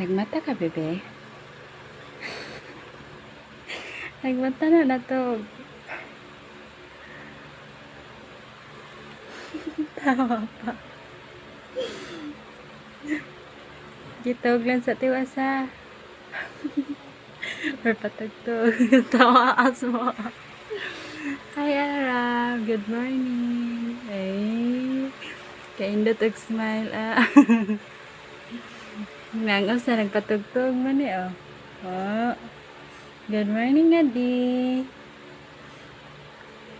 Nagmata ka, bebe? Nagmata na natog. Tawa pa. Gitog lang sa tiwasa. Or patagtog. Tawaas mo. Hi, Ara. Good morning. Ay. Kaindot og smile, ah. Nangos na nagpatugtog man eh, oh. Oh. Good morning, Adi.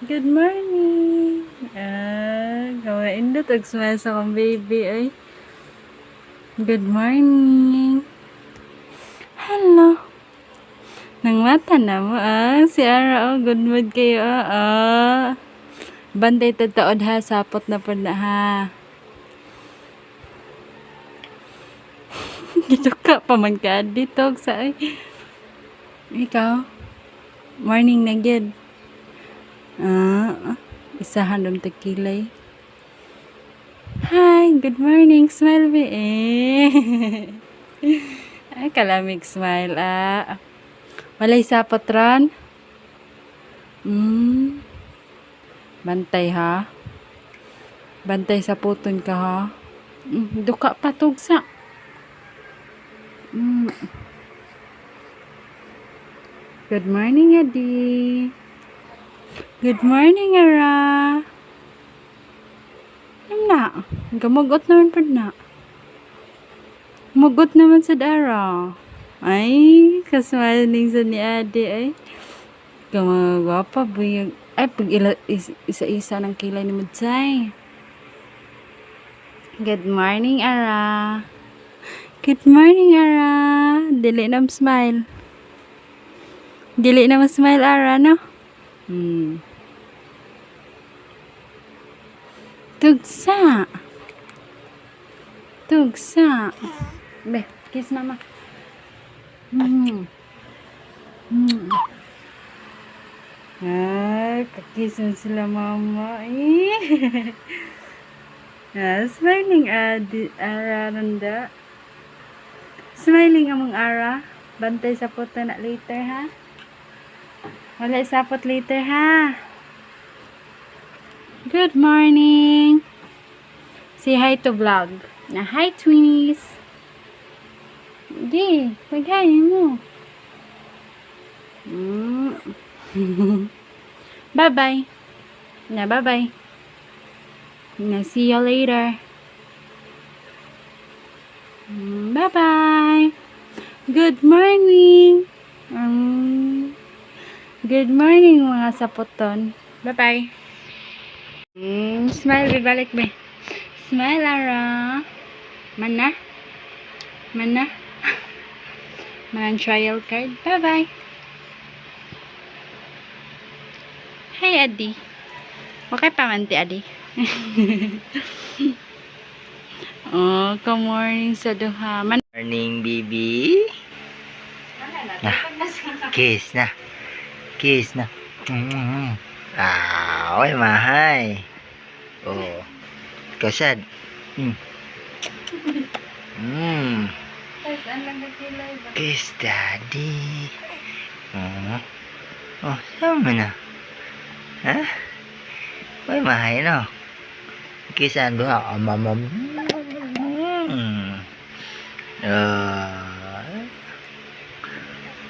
Good morning. Kawaindot og smile sa kong baby, ay. Good morning. Hello. Nang mata na mo, ah. Si Ara, oh. Good mood kayo, ah. Bantay tataod, ha. Sapot na po na, ha. Dito ka, pamangkad dito, sa ay. Ikaw? Morning na gid. Isahan dong tekilay. Hi, good morning, smile be eh. Ay, kalamig smile, ah. Walay sapot ron? Bantay, ha? Bantay sa puton ka, ha? Duka pa, tugsa. Good morning, Adi. Good morning, Ara. Ano na? Gamugot naman pa na. Mugot naman sa Dara. Ay, kasmaling sa ni Adi, ay. Gamagwapa, buyag. Ay, pag isa-isa ng kilay ni Mudsay. Good morning, Ara. Good morning, Ara. Dili na smile. Dili na smile, Ara, no? Tugsa. Tugsa. Be, kiss mama. Ay, kakiss mo sila, mama. Smiling, Ara, randa. Smiling among Ara. Bantay sa puto na later, ha? Wala sapot later, ha? Good morning. Say hi to vlog. Na hi, twinnies. Di, pag-hi mo. Bye-bye. Na, bye-bye. Na, see you later. Bye-bye. Good morning. Good morning, mga sapoton. Bye-bye. Smile, bibalik be. Smile, Ara. Mana? Mana? Manang trial card. Bye-bye. Hi, Adi. Okay pa man, Adi. Oh, good morning sa duha. Morning, baby. Nah, kiss na. Kiss na. Oy, mahay. Oh. Kasad. Kiss, daddy. Oh, sama na. Ha? Oy, mahay, no? Kiss ang duha. Mamam.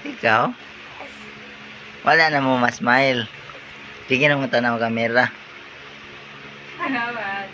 Ikaw? Wala na mo mas smile. Tingin mo tanaw kamera. Salamat.